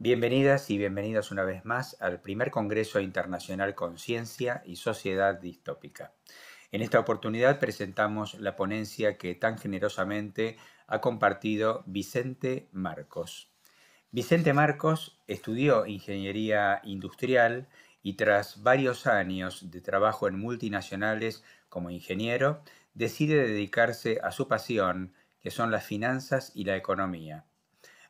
Bienvenidas y bienvenidos una vez más al primer Congreso Internacional Conciencia y Sociedad Distópica. En esta oportunidad presentamos la ponencia que tan generosamente ha compartido Vicente Marcos. Vicente Marcos estudió Ingeniería Industrial y tras varios años de trabajo en multinacionales como ingeniero, decide dedicarse a su pasión, que son las finanzas y la economía.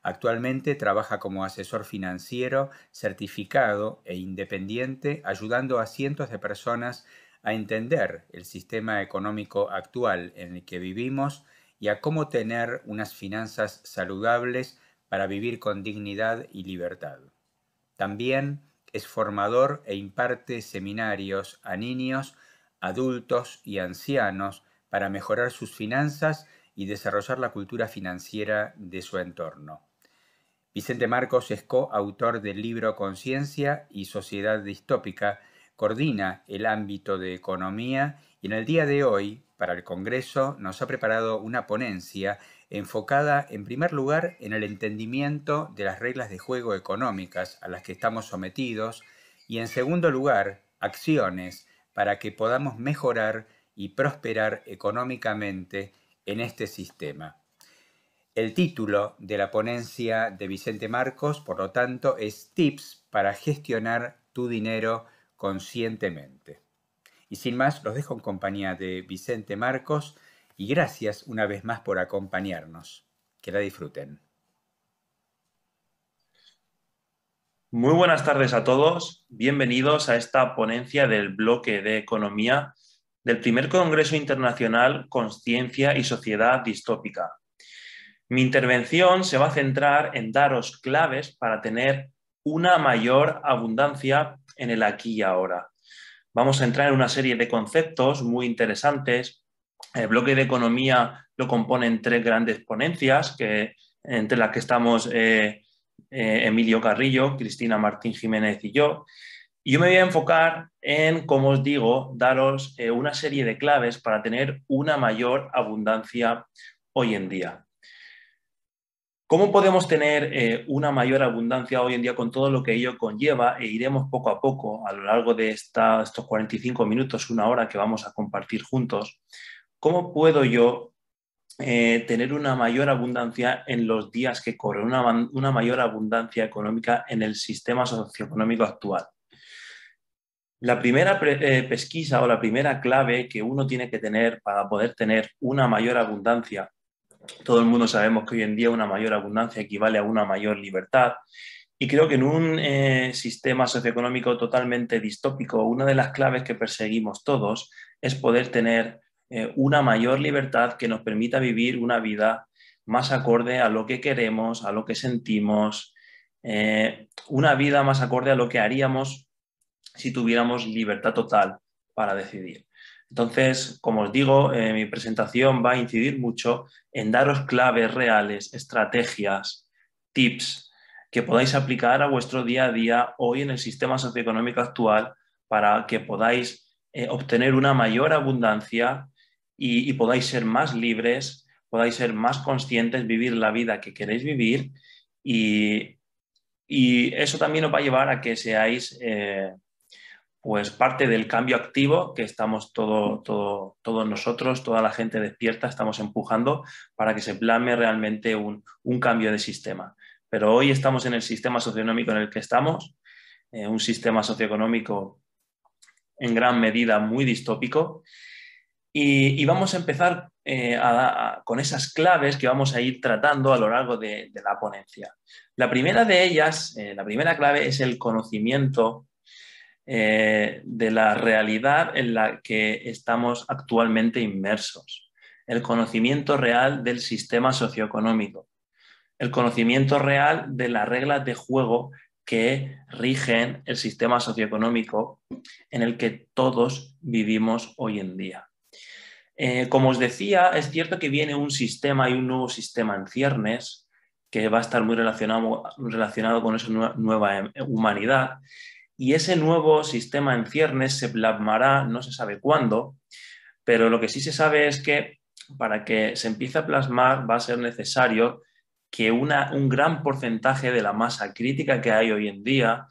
Actualmente trabaja como asesor financiero, certificado e independiente, ayudando a cientos de personas a entender el sistema económico actual en el que vivimos y a cómo tener unas finanzas saludables para vivir con dignidad y libertad. También es formador e imparte seminarios a niños, adultos y ancianos para mejorar sus finanzas y desarrollar la cultura financiera de su entorno. Vicente Marcos es coautor del libro Conciencia y Sociedad Distópica, coordina el ámbito de economía y en el día de hoy, para el Congreso, nos ha preparado una ponencia enfocada en primer lugar en el entendimiento de las reglas de juego económicas a las que estamos sometidos y en segundo lugar, acciones para que podamos mejorar y prosperar económicamente en este sistema. El título de la ponencia de Vicente Marcos, por lo tanto, es Tips para gestionar tu dinero conscientemente. Y sin más, los dejo en compañía de Vicente Marcos y gracias una vez más por acompañarnos. Que la disfruten. Muy buenas tardes a todos. Bienvenidos a esta ponencia del bloque de economía del primer Congreso Internacional Conciencia y Sociedad Distópica. Mi intervención se va a centrar en daros claves para tener una mayor abundancia en el aquí y ahora. Vamos a entrar en una serie de conceptos muy interesantes. El bloque de economía lo componen tres grandes ponencias, entre las que estamos Emilio Carrillo, Cristina Martín Jiménez y yo. Y yo me voy a enfocar en, como os digo, daros una serie de claves para tener una mayor abundancia hoy en día. ¿Cómo podemos tener una mayor abundancia hoy en día con todo lo que ello conlleva? E iremos poco a poco a lo largo de estos 45 minutos, una hora que vamos a compartir juntos. ¿Cómo puedo yo tener una mayor abundancia en los días que corren, una mayor abundancia económica en el sistema socioeconómico actual? La primera pesquisa o la primera clave que uno tiene que tener para poder tener una mayor abundancia, todo el mundo sabemos que hoy en día una mayor abundancia equivale a una mayor libertad, y creo que en un sistema socioeconómico totalmente distópico, una de las claves que perseguimos todos es poder tener una mayor libertad que nos permita vivir una vida más acorde a lo que queremos, a lo que sentimos, una vida más acorde a lo que haríamos si tuviéramos libertad total para decidir. Entonces, como os digo, mi presentación va a incidir mucho en daros claves reales, estrategias, tips que podáis aplicar a vuestro día a día hoy en el sistema socioeconómico actual para que podáis obtener una mayor abundancia y podáis ser más libres, podáis ser más conscientes, vivir la vida que queréis vivir y eso también os va a llevar a que seáis pues parte del cambio activo que estamos todos nosotros, toda la gente despierta, estamos empujando para que se plasme realmente un cambio de sistema. Pero hoy estamos en el sistema socioeconómico en el que estamos, un sistema socioeconómico en gran medida muy distópico, y vamos a empezar con esas claves que vamos a ir tratando a lo largo de la ponencia. La primera de ellas, la primera clave es el conocimiento de la realidad en la que estamos actualmente inmersos, el conocimiento real del sistema socioeconómico, el conocimiento real de las reglas de juego que rigen el sistema socioeconómico en el que todos vivimos hoy en día. Como os decía, es cierto que viene un sistema y un nuevo sistema en ciernes que va a estar muy relacionado con esa nueva humanidad. Y ese nuevo sistema en ciernes se plasmará, no se sabe cuándo, pero lo que sí se sabe es que para que se empiece a plasmar va a ser necesario que un gran porcentaje de la masa crítica que hay hoy en día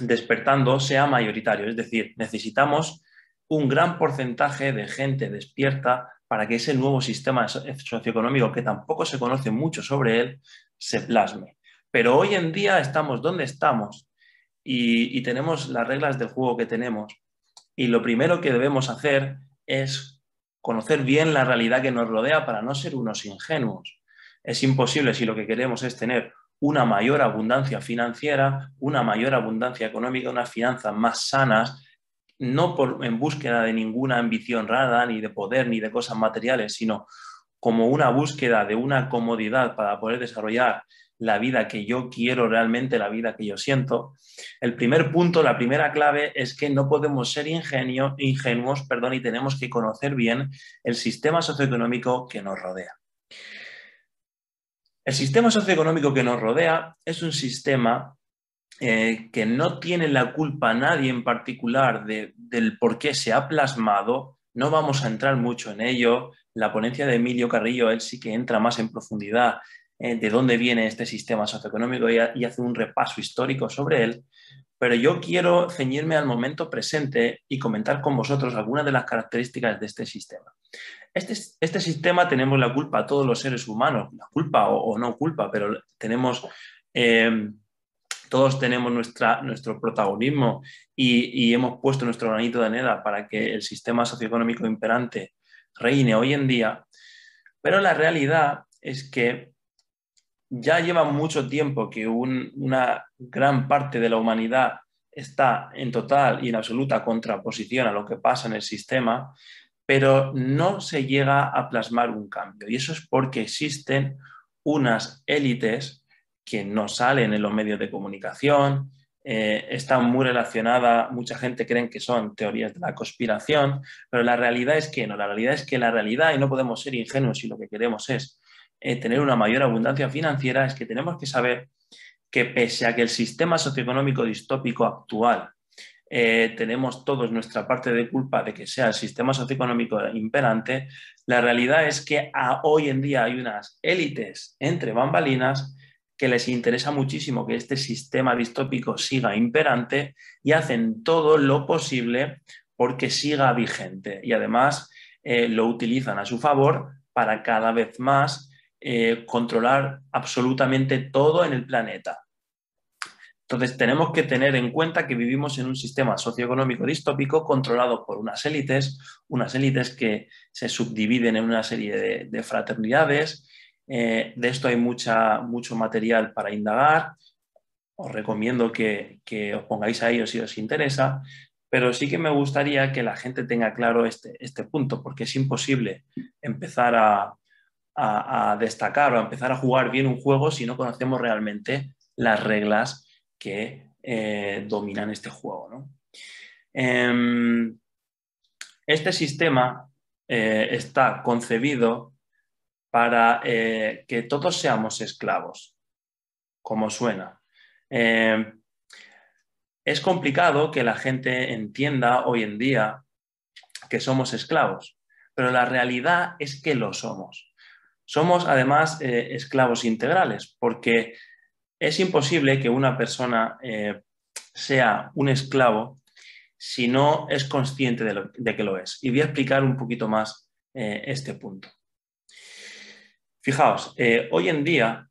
despertando sea mayoritario. Es decir, necesitamos un gran porcentaje de gente despierta para que ese nuevo sistema socioeconómico, que tampoco se conoce mucho sobre él, se plasme. Pero hoy en día estamos donde estamos y tenemos las reglas del juego que tenemos. Y lo primero que debemos hacer es conocer bien la realidad que nos rodea para no ser unos ingenuos. Es imposible si lo que queremos es tener una mayor abundancia financiera, una mayor abundancia económica, unas finanzas más sanas, no en búsqueda de ninguna ambición rara, ni de poder, ni de cosas materiales, sino como una búsqueda de una comodidad para poder desarrollar la vida que yo quiero realmente, la vida que yo siento. El primer punto, la primera clave es que no podemos ser ingenuos, y tenemos que conocer bien el sistema socioeconómico que nos rodea. El sistema socioeconómico que nos rodea es un sistema que no tiene la culpa a nadie en particular del por qué se ha plasmado. No vamos a entrar mucho en ello. La ponencia de Emilio Carrillo, él sí que entra más en profundidad de dónde viene este sistema socioeconómico y hace un repaso histórico sobre él. Pero yo quiero ceñirme al momento presente y comentar con vosotros algunas de las características de este sistema. Este sistema tenemos la culpa todos los seres humanos, la culpa o no culpa, pero todos tenemos nuestro protagonismo y hemos puesto nuestro granito de arena para que el sistema socioeconómico imperante reine hoy en día, pero la realidad es que ya lleva mucho tiempo que una gran parte de la humanidad está en total y en absoluta contraposición a lo que pasa en el sistema, pero no se llega a plasmar un cambio. Y eso es porque existen unas élites que no salen en los medios de comunicación, están muy relacionadas, mucha gente cree que son teorías de la conspiración, pero la realidad es que no, la realidad es que la realidad, y no podemos ser ingenuos si lo que queremos es tener una mayor abundancia financiera, es que tenemos que saber que pese a que el sistema socioeconómico distópico actual tenemos todos nuestra parte de culpa de que sea el sistema socioeconómico imperante, la realidad es que hoy en día hay unas élites entre bambalinas que les interesa muchísimo que este sistema distópico siga imperante y hacen todo lo posible porque siga vigente y además lo utilizan a su favor para cada vez más controlar absolutamente todo en el planeta. Entonces, tenemos que tener en cuenta que vivimos en un sistema socioeconómico distópico controlado por unas élites que se subdividen en una serie de fraternidades. De esto hay mucho material para indagar. Os recomiendo que os pongáis a ello si os interesa, pero sí que me gustaría que la gente tenga claro este punto, porque es imposible empezar a destacar o a empezar a jugar bien un juego si no conocemos realmente las reglas que dominan este juego, ¿no? Este sistema está concebido para que todos seamos esclavos, como suena. Es complicado que la gente entienda hoy en día que somos esclavos, pero la realidad es que lo somos. Somos además esclavos integrales, porque es imposible que una persona sea un esclavo si no es consciente de que lo es. Y voy a explicar un poquito más este punto. Fijaos, hoy en día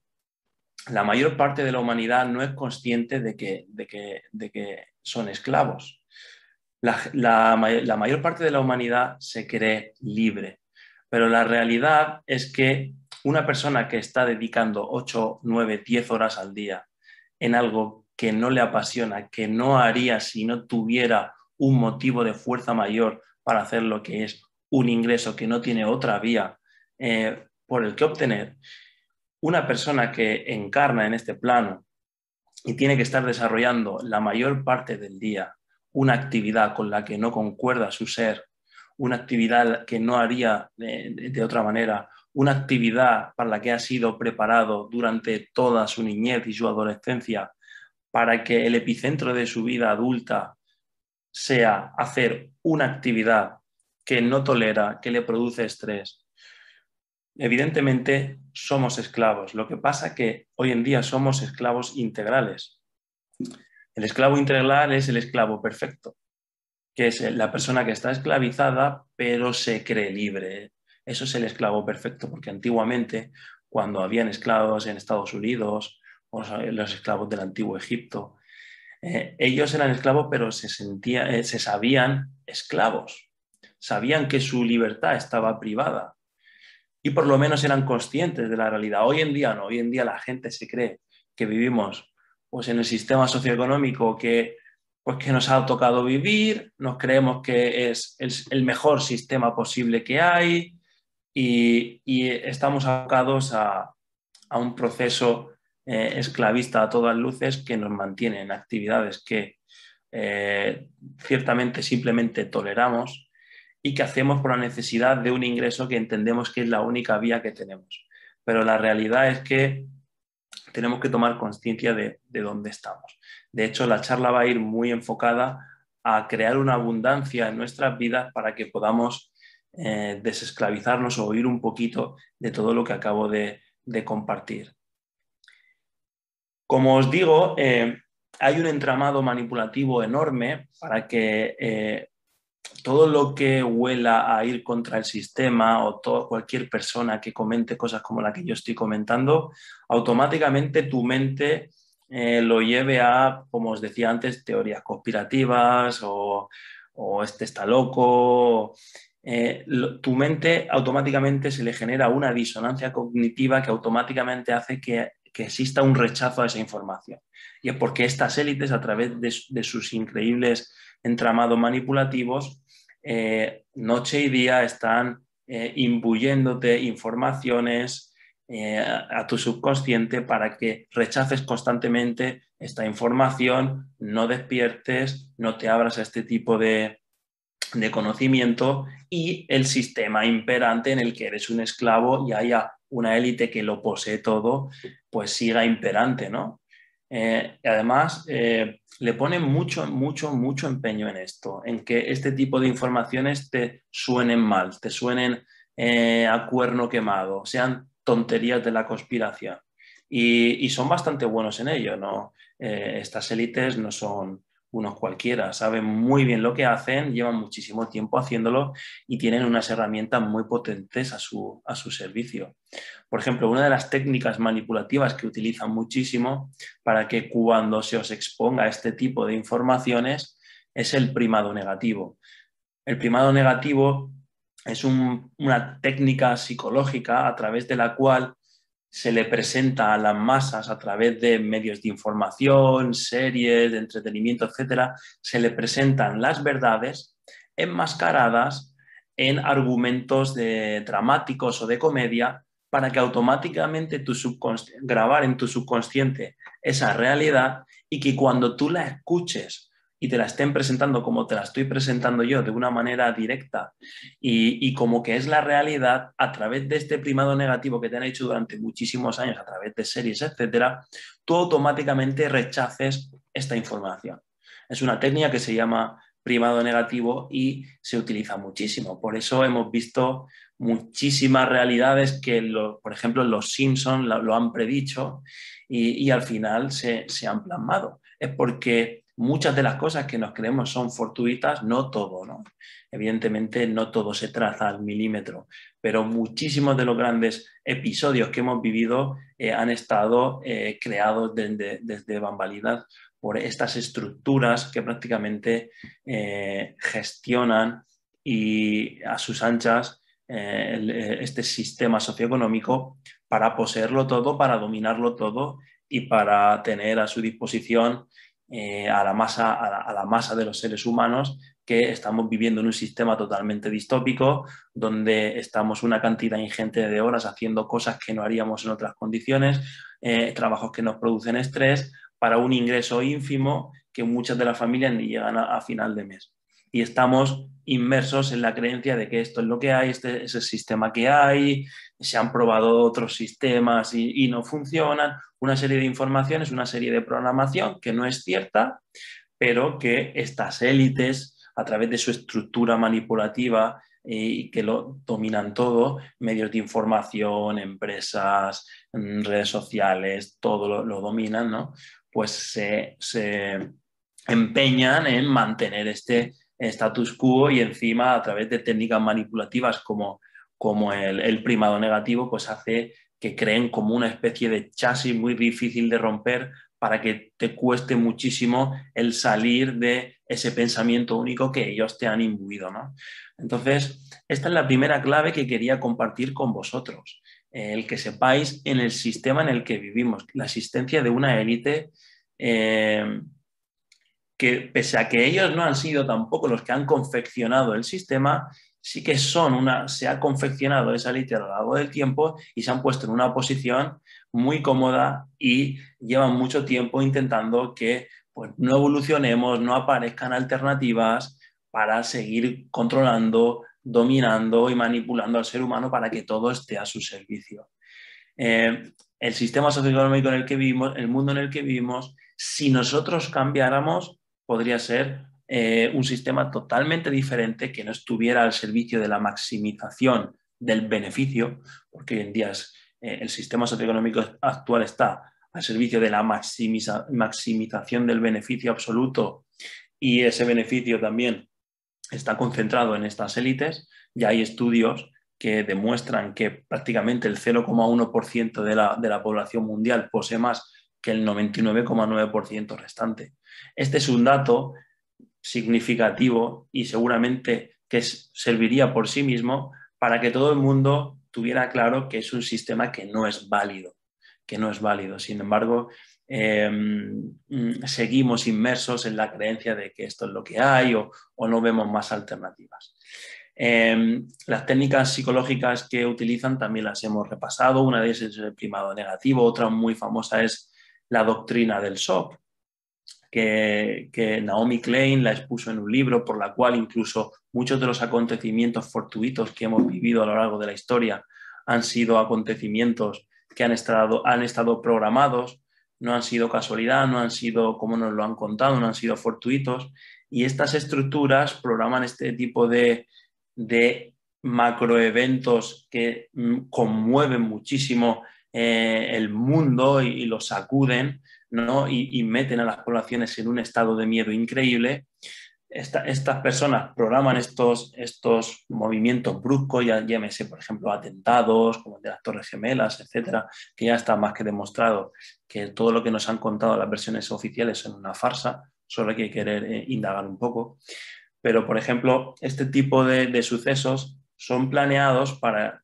la mayor parte de la humanidad no es consciente de que son esclavos. La mayor parte de la humanidad se cree libre, pero la realidad es que una persona que está dedicando 8, 9, 10 horas al día en algo que no le apasiona, que no haría si no tuviera un motivo de fuerza mayor para hacer lo que es un ingreso que no tiene otra vía por el que obtener, una persona que encarna en este plano y tiene que estar desarrollando la mayor parte del día una actividad con la que no concuerda su ser, una actividad que no haría de otra manera, una actividad para la que ha sido preparado durante toda su niñez y su adolescencia para que el epicentro de su vida adulta sea hacer una actividad que no tolera, que le produce estrés. Evidentemente somos esclavos. Lo que pasa es que hoy en día somos esclavos integrales. El esclavo integral es el esclavo perfecto, que es la persona que está esclavizada pero se cree libre. Eso es el esclavo perfecto, porque antiguamente, cuando habían esclavos en Estados Unidos o los esclavos del antiguo Egipto, ellos eran esclavos pero se sabían esclavos, sabían que su libertad estaba privada y por lo menos eran conscientes de la realidad. Hoy en día no, hoy en día la gente se cree que vivimos pues, en el sistema socioeconómico que nos ha tocado vivir, nos creemos que es el mejor sistema posible que hay y estamos abocados a un proceso esclavista a todas luces que nos mantiene en actividades que ciertamente simplemente toleramos y que hacemos por la necesidad de un ingreso que entendemos que es la única vía que tenemos. Pero la realidad es que tenemos que tomar conciencia de dónde estamos. De hecho, la charla va a ir muy enfocada a crear una abundancia en nuestras vidas para que podamos desesclavizarnos o oír un poquito de todo lo que acabo de compartir. Como os digo, hay un entramado manipulativo enorme para que todo lo que huela a ir contra el sistema o cualquier persona que comente cosas como la que yo estoy comentando, automáticamente tu mente lo lleve a, como os decía antes, teorías conspirativas o este está loco. Tu mente automáticamente se le genera una disonancia cognitiva que automáticamente hace que exista un rechazo a esa información. Y es porque estas élites, a través de sus increíbles entramados manipulativos, noche y día están imbuyéndote informaciones a tu subconsciente para que rechaces constantemente esta información, no despiertes, no te abras a este tipo de conocimiento y el sistema imperante en el que eres un esclavo y haya una élite que lo posee todo, pues siga imperante, ¿no? Además, le ponen mucho empeño en esto, en que este tipo de informaciones te suenen mal, te suenen a cuerno quemado, sean tonterías de la conspiración. Y son bastante buenos en ello, ¿no? Estas élites no son unos cualquiera, saben muy bien lo que hacen, llevan muchísimo tiempo haciéndolo y tienen unas herramientas muy potentes a su servicio. Por ejemplo, una de las técnicas manipulativas que utilizan muchísimo para que cuando se os exponga este tipo de informaciones es el primado negativo. El primado negativo es una técnica psicológica a través de la cual se le presenta a las masas a través de medios de información, series, de entretenimiento, etcétera, se le presentan las verdades enmascaradas en argumentos dramáticos o de comedia para que automáticamente grabar en tu subconsciente esa realidad y que cuando tú la escuches y te la estén presentando como te la estoy presentando yo de una manera directa y como que es la realidad a través de este primado negativo que te han hecho durante muchísimos años a través de series, etcétera, tú automáticamente rechaces esta información. Es una técnica que se llama primado negativo y se utiliza muchísimo. Por eso hemos visto muchísimas realidades que, por ejemplo, los Simpsons lo han predicho y al final se han plasmado. Es porque muchas de las cosas que nos creemos son fortuitas, no todo, ¿no? Evidentemente no todo se traza al milímetro, pero muchísimos de los grandes episodios que hemos vivido han estado creados desde bambalinas por estas estructuras que prácticamente gestionan y a sus anchas este sistema socioeconómico para poseerlo todo, para dominarlo todo y para tener a su disposición a la masa de los seres humanos que estamos viviendo en un sistema totalmente distópico, donde estamos una cantidad ingente de horas haciendo cosas que no haríamos en otras condiciones, trabajos que nos producen estrés, para un ingreso ínfimo que muchas de las familias ni llegan a final de mes. Y estamos inmersos en la creencia de que esto es lo que hay, este es el sistema que hay, se han probado otros sistemas y no funcionan, una serie de informaciones, una serie de programación que no es cierta, pero que estas élites, a través de su estructura manipulativa, y que lo dominan todo, medios de información, empresas, redes sociales, todo lo dominan, ¿no? Pues se empeñan en mantener este status quo y encima a través de técnicas manipulativas como el primado negativo, pues hace que creen como una especie de chasis muy difícil de romper para que te cueste muchísimo el salir de ese pensamiento único que ellos te han imbuido, ¿no? Entonces, esta es la primera clave que quería compartir con vosotros, el que sepáis en el sistema en el que vivimos, la existencia de una élite que pese a que ellos no han sido tampoco los que han confeccionado el sistema, sí que se ha confeccionado esa élite a lo largo del tiempo y se han puesto en una posición muy cómoda y llevan mucho tiempo intentando que pues, no evolucionemos, no aparezcan alternativas para seguir controlando, dominando y manipulando al ser humano para que todo esté a su servicio. El sistema socioeconómico en el que vivimos, el mundo en el que vivimos, si nosotros cambiáramos, podría ser un sistema totalmente diferente que no estuviera al servicio de la maximización del beneficio, porque hoy en día el sistema socioeconómico actual está al servicio de la maximización del beneficio absoluto y ese beneficio también está concentrado en estas élites. Ya hay estudios que demuestran que prácticamente el 0,1% de la población mundial posee más que el 99,9% restante. Este es un dato significativo y seguramente que serviría por sí mismo para que todo el mundo tuviera claro que es un sistema que no es válido, que no es válido. Sin embargo, seguimos inmersos en la creencia de que esto es lo que hay o no vemos más alternativas. Las técnicas psicológicas que utilizan también las hemos repasado. Una de ellas es el primado negativo, otra muy famosa es la doctrina del shock, que Naomi Klein la expuso en un libro, por la cual incluso muchos de los acontecimientos fortuitos que hemos vivido a lo largo de la historia han sido acontecimientos que han estado programados, no han sido casualidad, no han sido como nos lo han contado, no han sido fortuitos, y estas estructuras programan este tipo de macroeventos que conmueven muchísimo el mundo y lo sacuden, ¿no? y meten a las poblaciones en un estado de miedo increíble. Estas personas programan estos movimientos bruscos, ya llámese, por ejemplo, atentados, como el de las Torres Gemelas, etcétera, que ya está más que demostrado que todo lo que nos han contado las versiones oficiales son una farsa, solo hay que querer indagar un poco. Pero, por ejemplo, este tipo de sucesos son planeados para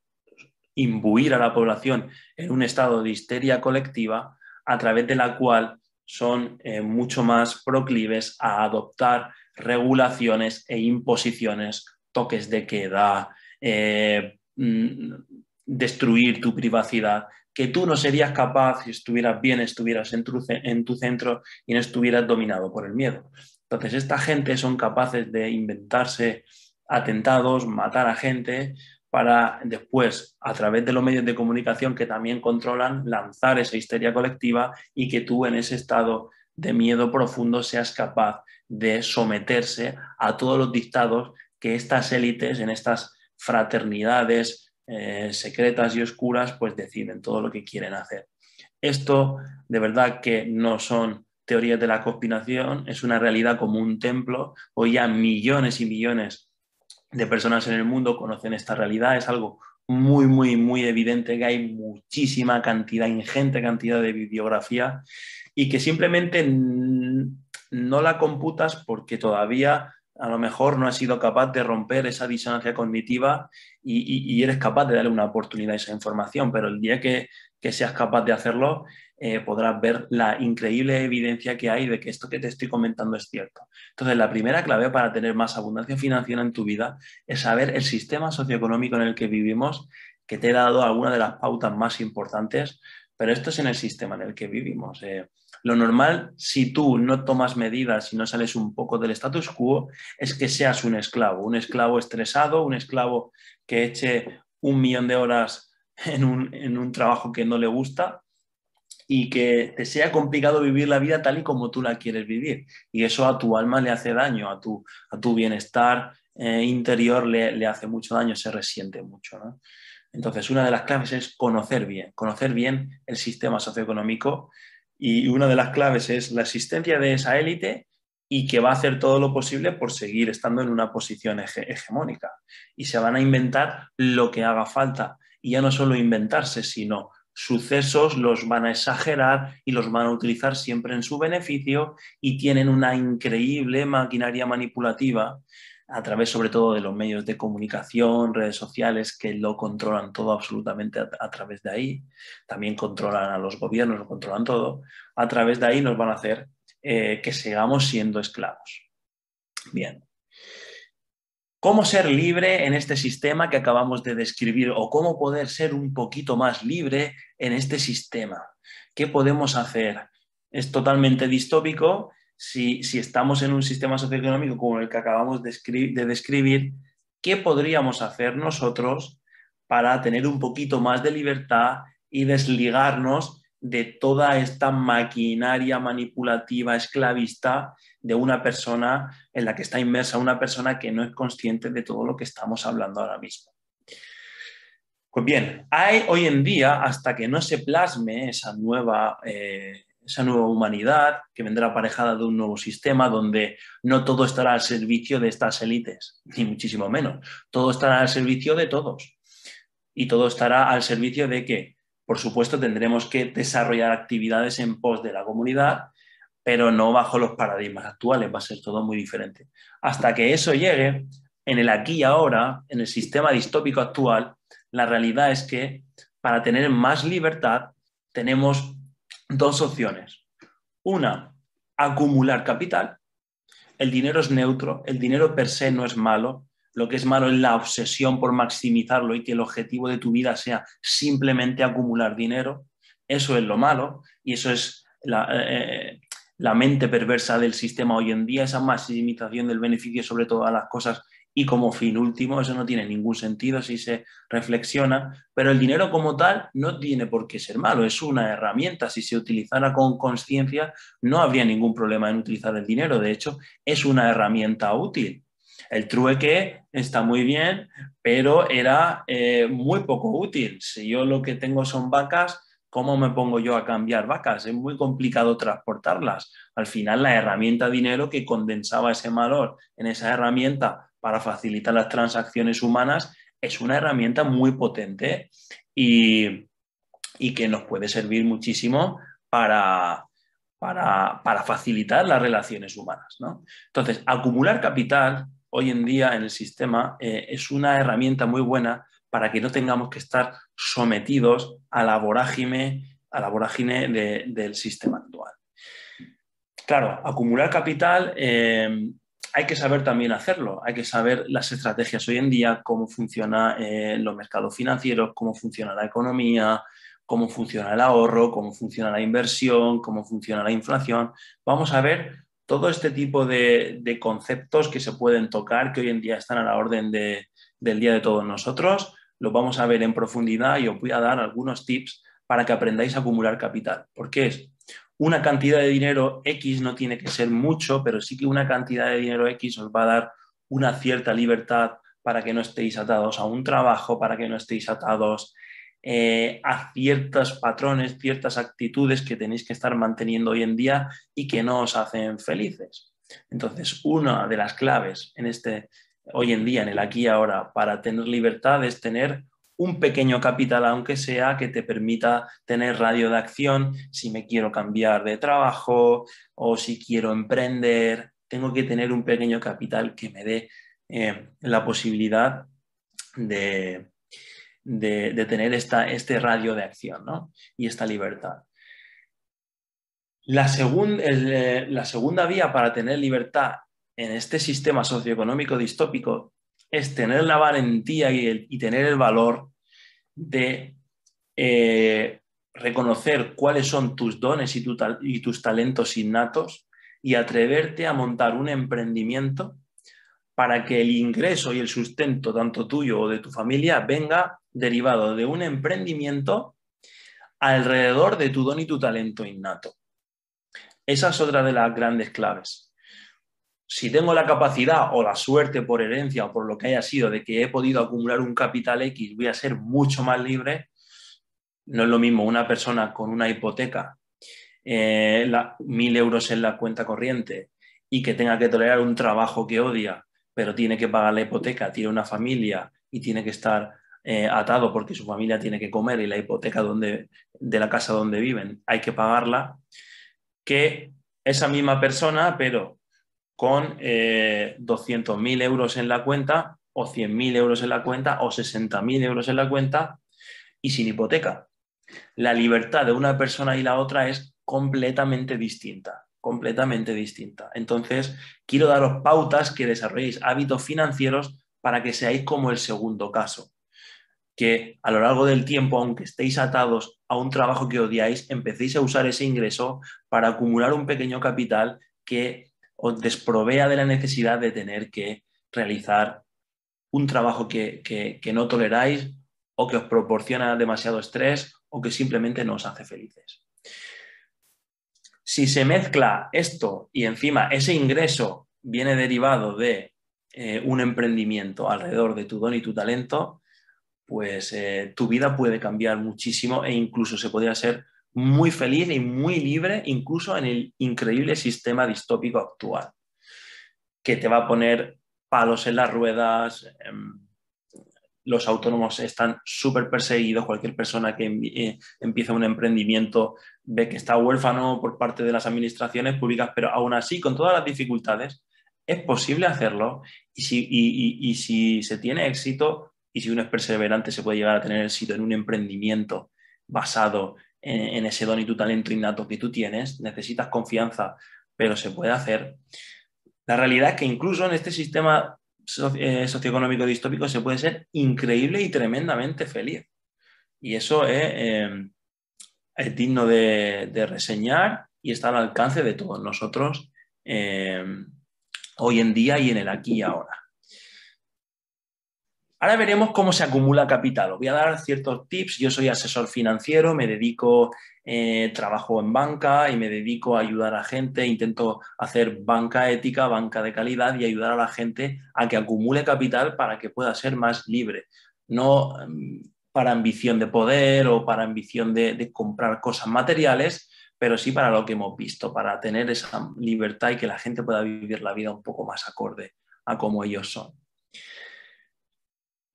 imbuir a la población en un estado de histeria colectiva a través de la cual son mucho más proclives a adoptar regulaciones e imposiciones, toques de queda, destruir tu privacidad, que tú no serías capaz si estuvieras bien, estuvieras en tu centro y no estuvieras dominado por el miedo. Entonces, esta gente son capaces de inventarse atentados, matar a gente, para después, a través de los medios de comunicación que también controlan, lanzar esa histeria colectiva y que tú en ese estado de miedo profundo seas capaz de someterse a todos los dictados que estas élites en estas fraternidades secretas y oscuras pues deciden todo lo que quieren hacer. Esto de verdad que no son teorías de la conspiración, es una realidad como un templo. Hoy ya millones y millones de personas en el mundo conocen esta realidad, es algo muy, muy, muy evidente que hay muchísima cantidad, ingente cantidad de bibliografía y que simplemente no la computas porque todavía a lo mejor no has sido capaz de romper esa disonancia cognitiva y eres capaz de darle una oportunidad a esa información, pero el día que seas capaz de hacerlo, podrás ver la increíble evidencia que hay de que esto que te estoy comentando es cierto. Entonces, la primera clave para tener más abundancia financiera en tu vida es saber el sistema socioeconómico en el que vivimos, que te he dado algunas de las pautas más importantes, pero esto es en el sistema en el que vivimos. Lo normal, si tú no tomas medidas y no sales un poco del status quo, es que seas un esclavo estresado, un esclavo que eche 1 millón de horas en un trabajo que no le gusta y que te sea complicado vivir la vida tal y como tú la quieres vivir. Y eso a tu alma le hace daño, a tu bienestar interior le hace mucho daño, se resiente mucho, ¿no? Entonces, una de las claves es conocer bien el sistema socioeconómico, y una de las claves es la existencia de esa élite y que va a hacer todo lo posible por seguir estando en una posición hegemónica. Y se van a inventar lo que haga falta. Y ya no solo inventarse, sino sucesos los van a exagerar y los van a utilizar siempre en su beneficio, y tienen una increíble maquinaria manipulativa a través sobre todo de los medios de comunicación, redes sociales, que lo controlan todo absolutamente a través de ahí. También controlan a los gobiernos, lo controlan todo. A través de ahí nos van a hacer que sigamos siendo esclavos. Bien. ¿Cómo ser libre en este sistema que acabamos de describir? ¿O cómo poder ser un poquito más libre en este sistema? ¿Qué podemos hacer? Es totalmente distópico. Si estamos en un sistema socioeconómico como el que acabamos de describir, ¿qué podríamos hacer nosotros para tener un poquito más de libertad y desligarnos de toda esta maquinaria manipulativa esclavista de una persona en la que está inmersa una persona que no es consciente de todo lo que estamos hablando ahora mismo? Pues bien, hay hoy en día, hasta que no se plasme esa nueva humanidad que vendrá aparejada de un nuevo sistema donde no todo estará al servicio de estas élites, ni muchísimo menos. Todo estará al servicio de todos. Y todo estará al servicio de que, por supuesto, tendremos que desarrollar actividades en pos de la comunidad, pero no bajo los paradigmas actuales, va a ser todo muy diferente. Hasta que eso llegue, en el aquí y ahora, en el sistema distópico actual, la realidad es que para tener más libertad tenemos dos opciones. Una, acumular capital. El dinero es neutro, el dinero per se no es malo. Lo que es malo es la obsesión por maximizarlo y que el objetivo de tu vida sea simplemente acumular dinero. Eso es lo malo, y eso es la mente perversa del sistema hoy en día, esa maximización del beneficio sobre todas las cosas y como fin último. Eso no tiene ningún sentido si se reflexiona, pero el dinero como tal no tiene por qué ser malo, es una herramienta. Si se utilizara con conciencia no habría ningún problema en utilizar el dinero. De hecho, es una herramienta útil. El trueque está muy bien, pero era muy poco útil. Si yo lo que tengo son vacas, ¿cómo me pongo yo a cambiar vacas? Es muy complicado transportarlas. Al final, la herramienta dinero, que condensaba ese valor en esa herramienta para facilitar las transacciones humanas, es una herramienta muy potente y que nos puede servir muchísimo para facilitar las relaciones humanas, ¿no? Entonces, acumular capital hoy en día en el sistema es una herramienta muy buena para que no tengamos que estar sometidos a la vorágine del sistema actual. Claro, acumular capital hay que saber también hacerlo, hay que saber las estrategias hoy en día, cómo funcionan los mercados financieros, cómo funciona la economía, cómo funciona el ahorro, cómo funciona la inversión, cómo funciona la inflación. Vamos a ver todo este tipo de conceptos que se pueden tocar, que hoy en día están a la orden del día de todos nosotros. Los vamos a ver en profundidad y os voy a dar algunos tips para que aprendáis a acumular capital. ¿Por qué es? Una cantidad de dinero X no tiene que ser mucho, pero sí que una cantidad de dinero X os va a dar una cierta libertad para que no estéis atados a un trabajo, para que no estéis atados a ciertos patrones, ciertas actitudes que tenéis que estar manteniendo hoy en día y que no os hacen felices. Entonces, una de las claves hoy en día, en el aquí y ahora, para tener libertad es tener un pequeño capital, aunque sea, que te permita tener radio de acción. Si me quiero cambiar de trabajo o si quiero emprender, tengo que tener un pequeño capital que me dé la posibilidad de tener este radio de acción, ¿no? Y esta libertad. La segunda vía para tener libertad en este sistema socioeconómico distópico es tener la valentía y tener el valor de reconocer cuáles son tus dones y tus talentos innatos y atreverte a montar un emprendimiento para que el ingreso y el sustento, tanto tuyo o de tu familia, venga derivado de un emprendimiento alrededor de tu don y tu talento innato. Esa es otra de las grandes claves. Si tengo la capacidad o la suerte por herencia o por lo que haya sido de que he podido acumular un capital X, voy a ser mucho más libre. No es lo mismo una persona con una hipoteca, 1.000 euros en la cuenta corriente y que tenga que tolerar un trabajo que odia, pero tiene que pagar la hipoteca, tiene una familia y tiene que estar atado porque su familia tiene que comer y la hipoteca de la casa donde viven hay que pagarla, que esa misma persona, pero con 200.000 euros en la cuenta o 100.000 euros en la cuenta o 60.000 euros en la cuenta y sin hipoteca. La libertad de una persona y la otra es completamente distinta, completamente distinta. Entonces, quiero daros pautas que desarrolléis hábitos financieros para que seáis como el segundo caso, que a lo largo del tiempo, aunque estéis atados a un trabajo que odiáis, empecéis a usar ese ingreso para acumular un pequeño capital que os desprovea de la necesidad de tener que realizar un trabajo que no toleráis o que os proporciona demasiado estrés o que simplemente no os hace felices. Si se mezcla esto y encima ese ingreso viene derivado de un emprendimiento alrededor de tu don y tu talento, pues tu vida puede cambiar muchísimo e incluso se podría ser muy feliz y muy libre, incluso en el increíble sistema distópico actual, que te va a poner palos en las ruedas. Los autónomos están súper perseguidos. Cualquier persona que empieza un emprendimiento ve que está huérfano por parte de las administraciones públicas, pero aún así, con todas las dificultades, es posible hacerlo y si se tiene éxito y si uno es perseverante, se puede llegar a tener éxito en un emprendimiento basado en ese don y tu talento innato que tú tienes. Necesitas confianza, pero se puede hacer. La realidad es que incluso en este sistema socioeconómico distópico se puede ser increíble y tremendamente feliz. Y eso es digno de reseñar y está al alcance de todos nosotros hoy en día y en el aquí y ahora. Ahora veremos cómo se acumula capital. Os voy a dar ciertos tips. Yo soy asesor financiero, me dedico, trabajo en banca y me dedico a ayudar a gente. Intento hacer banca ética, banca de calidad y ayudar a la gente a que acumule capital para que pueda ser más libre. No para ambición de poder o para ambición de comprar cosas materiales, pero sí para lo que hemos visto, para tener esa libertad y que la gente pueda vivir la vida un poco más acorde a cómo ellos son.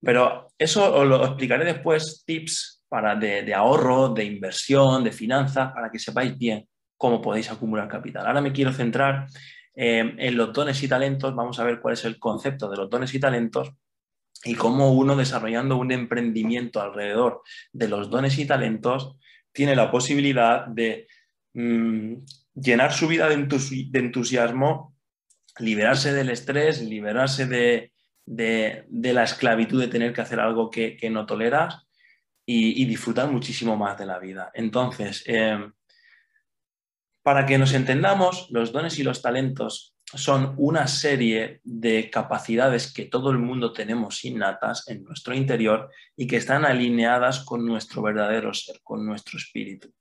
Pero eso os lo explicaré después, tips de ahorro, de inversión, de finanzas, para que sepáis bien cómo podéis acumular capital. Ahora me quiero centrar en los dones y talentos. Vamos a ver cuál es el concepto de los dones y talentos y cómo uno, desarrollando un emprendimiento alrededor de los dones y talentos, tiene la posibilidad de llenar su vida de entusiasmo, liberarse del estrés, liberarse de la esclavitud de tener que hacer algo que no toleras y disfrutar muchísimo más de la vida. Entonces, para que nos entendamos, los dones y los talentos son una serie de capacidades que todo el mundo tenemos innatas en nuestro interior y que están alineadas con nuestro verdadero ser, con nuestro espíritu.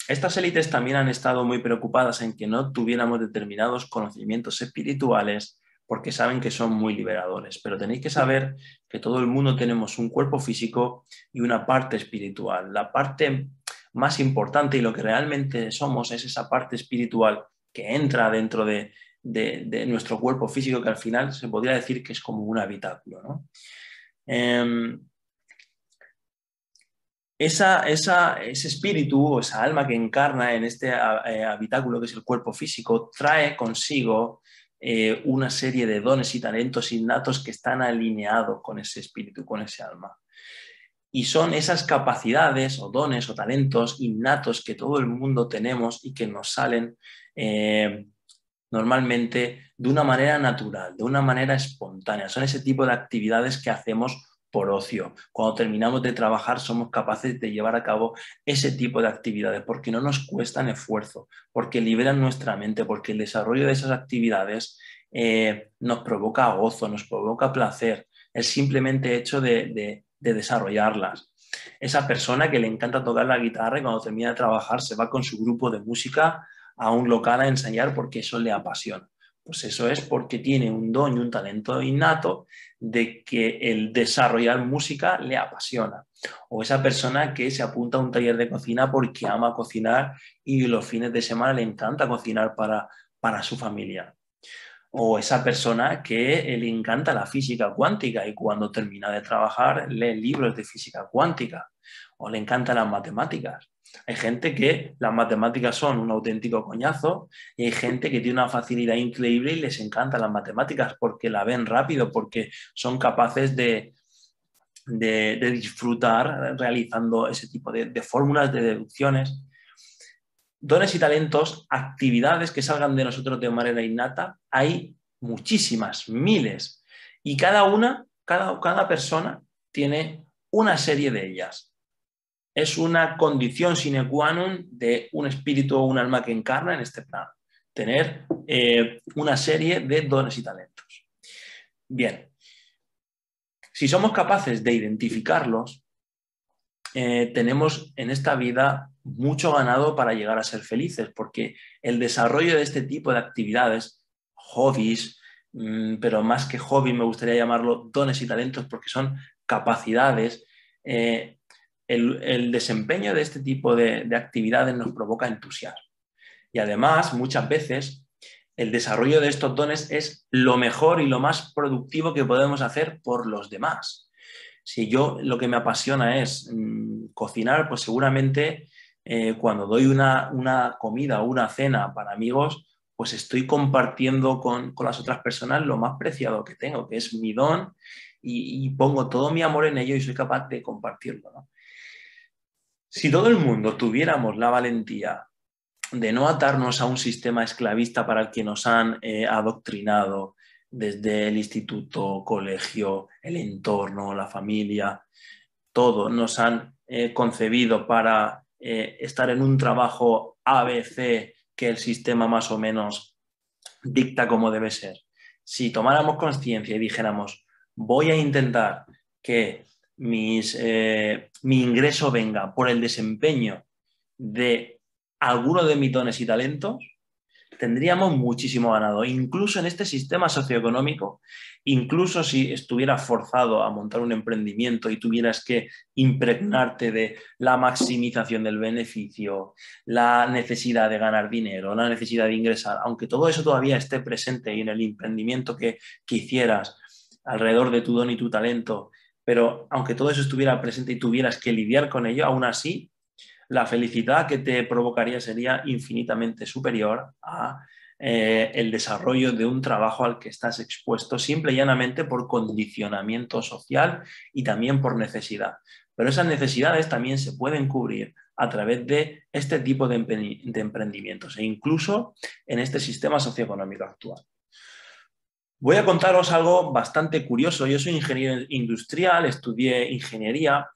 Estas élites también han estado muy preocupadas en que no tuviéramos determinados conocimientos espirituales porque saben que son muy liberadores, pero tenéis que saber que todo el mundo tenemos un cuerpo físico y una parte espiritual. La parte más importante y lo que realmente somos es esa parte espiritual que entra dentro de nuestro cuerpo físico, que al final se podría decir que es como un habitáculo, ¿no? Ese espíritu o esa alma que encarna en este habitáculo que es el cuerpo físico trae consigo una serie de dones y talentos innatos que están alineados con ese espíritu, con ese alma. Y son esas capacidades o dones o talentos innatos que todo el mundo tenemos y que nos salen normalmente de una manera natural, de una manera espontánea. Son ese tipo de actividades que hacemos por ocio. Cuando terminamos de trabajar somos capaces de llevar a cabo ese tipo de actividades porque no nos cuestan esfuerzo, porque liberan nuestra mente, porque el desarrollo de esas actividades nos provoca gozo, nos provoca placer, el simplemente hecho de desarrollarlas. Esa persona que le encanta tocar la guitarra y cuando termina de trabajar se va con su grupo de música a un local a ensayar porque eso le apasiona. Pues eso es porque tiene un don y un talento innato de que el desarrollar música le apasiona. O esa persona que se apunta a un taller de cocina porque ama cocinar y los fines de semana le encanta cocinar para su familia. O esa persona que le encanta la física cuántica y cuando termina de trabajar lee libros de física cuántica. O le encantan las matemáticas. Hay gente que las matemáticas son un auténtico coñazo y hay gente que tiene una facilidad increíble y les encantan las matemáticas porque la ven rápido, porque son capaces de disfrutar realizando ese tipo de fórmulas, de deducciones. Dones y talentos, actividades que salgan de nosotros de manera innata, hay muchísimas, miles. Y cada persona tiene una serie de ellas. Es una condición sine qua non de un espíritu o un alma que encarna en este plano. Tener una serie de dones y talentos. Bien, si somos capaces de identificarlos, tenemos en esta vida mucho ganado para llegar a ser felices, porque el desarrollo de este tipo de actividades, hobbies, pero más que hobby me gustaría llamarlo dones y talentos porque son capacidades, el desempeño de este tipo de actividades nos provoca entusiasmo. Y además, muchas veces, el desarrollo de estos dones es lo mejor y lo más productivo que podemos hacer por los demás. Si yo lo que me apasiona es cocinar, pues seguramente cuando doy una comida o una cena para amigos, pues estoy compartiendo con las otras personas lo más preciado que tengo, que es mi don, y pongo todo mi amor en ello y soy capaz de compartirlo, ¿no? Si todo el mundo tuviéramos la valentía de no atarnos a un sistema esclavista para el que nos han adoctrinado desde el instituto, colegio, el entorno, la familia, todo nos han concebido para estar en un trabajo ABC que el sistema más o menos dicta como debe ser. Si tomáramos conciencia y dijéramos, voy a intentar que mi ingreso venga por el desempeño de alguno de mis dones y talentos, tendríamos muchísimo ganado. Incluso en este sistema socioeconómico, incluso si estuvieras forzado a montar un emprendimiento y tuvieras que impregnarte de la maximización del beneficio, la necesidad de ganar dinero, la necesidad de ingresar, aunque todo eso todavía esté presente y en el emprendimiento que hicieras alrededor de tu don y tu talento, pero aunque todo eso estuviera presente y tuvieras que lidiar con ello, aún así la felicidad que te provocaría sería infinitamente superior a el desarrollo de un trabajo al que estás expuesto simple y llanamente por condicionamiento social y también por necesidad. Pero esas necesidades también se pueden cubrir a través de este tipo de emprendimientos e incluso en este sistema socioeconómico actual. Voy a contaros algo bastante curioso. Yo soy ingeniero industrial, estudié ingeniería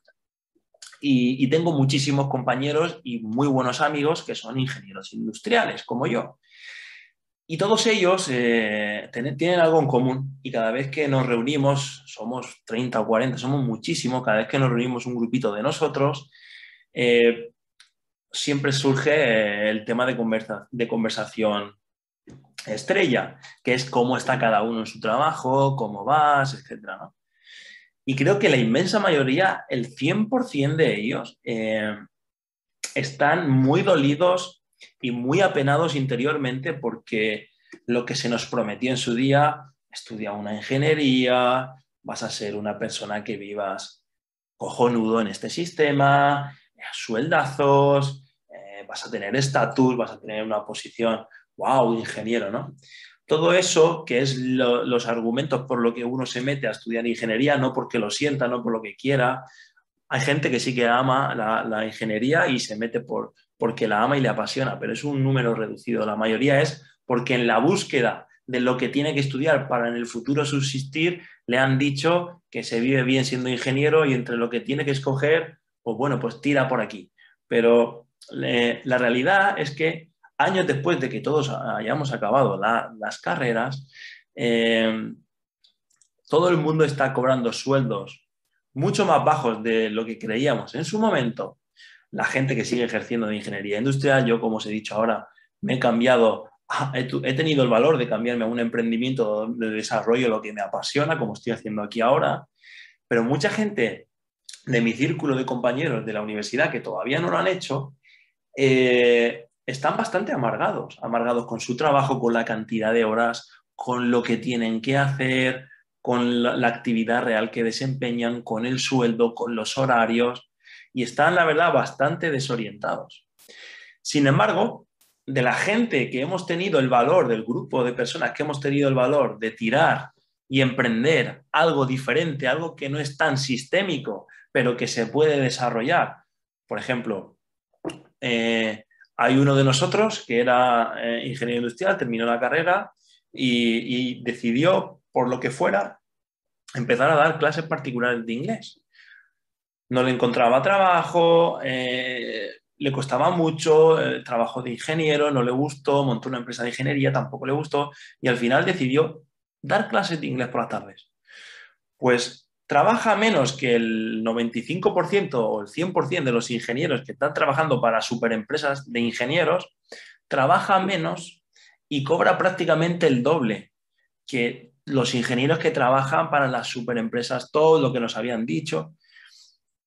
y tengo muchísimos compañeros y muy buenos amigos que son ingenieros industriales, como yo. Y todos ellos tienen algo en común y cada vez que nos reunimos, somos 30 o 40, somos muchísimos, cada vez que nos reunimos un grupito de nosotros, siempre surge el tema de conversación estrella, que es cómo está cada uno en su trabajo, cómo vas, etcétera, ¿no? Y creo que la inmensa mayoría, el 100% de ellos, están muy dolidos y muy apenados interiormente porque lo que se nos prometió en su día, estudia una ingeniería, vas a ser una persona que vivas cojonudo en este sistema, sueldazos, vas a tener estatus, vas a tener una posición, wow, ingeniero, ¿no? Todo eso, que es los argumentos por lo que uno se mete a estudiar ingeniería, no porque lo sienta, no por lo que quiera. Hay gente que sí que ama la ingeniería y se mete porque la ama y le apasiona, pero es un número reducido. La mayoría es porque en la búsqueda de lo que tiene que estudiar para en el futuro subsistir, le han dicho que se vive bien siendo ingeniero y entre lo que tiene que escoger, pues bueno, pues tira por aquí. Pero la realidad es que años después de que todos hayamos acabado las carreras, todo el mundo está cobrando sueldos mucho más bajos de lo que creíamos en su momento. La gente que sigue ejerciendo de ingeniería industrial, yo como os he dicho ahora, me he cambiado, he tenido el valor de cambiarme a un emprendimiento de desarrollo, lo que me apasiona, como estoy haciendo aquí ahora, pero mucha gente de mi círculo de compañeros de la universidad que todavía no lo han hecho, están bastante amargados, amargados con su trabajo, con la cantidad de horas, con lo que tienen que hacer, con la actividad real que desempeñan, con el sueldo, con los horarios, y están, la verdad, bastante desorientados. Sin embargo, de la gente que hemos tenido el valor, del grupo de personas que hemos tenido el valor de tirar y emprender algo diferente, algo que no es tan sistémico, pero que se puede desarrollar. Por ejemplo, hay uno de nosotros que era ingeniero industrial, terminó la carrera y decidió, por lo que fuera, empezar a dar clases particulares de inglés. No le encontraba trabajo, le costaba mucho, el trabajo de ingeniero no le gustó, montó una empresa de ingeniería, tampoco le gustó, y al final decidió dar clases de inglés por las tardes. Pues trabaja menos que el 95% o el 100% de los ingenieros que están trabajando para superempresas de ingenieros, trabaja menos y cobra prácticamente el doble que los ingenieros que trabajan para las superempresas, todo lo que nos habían dicho,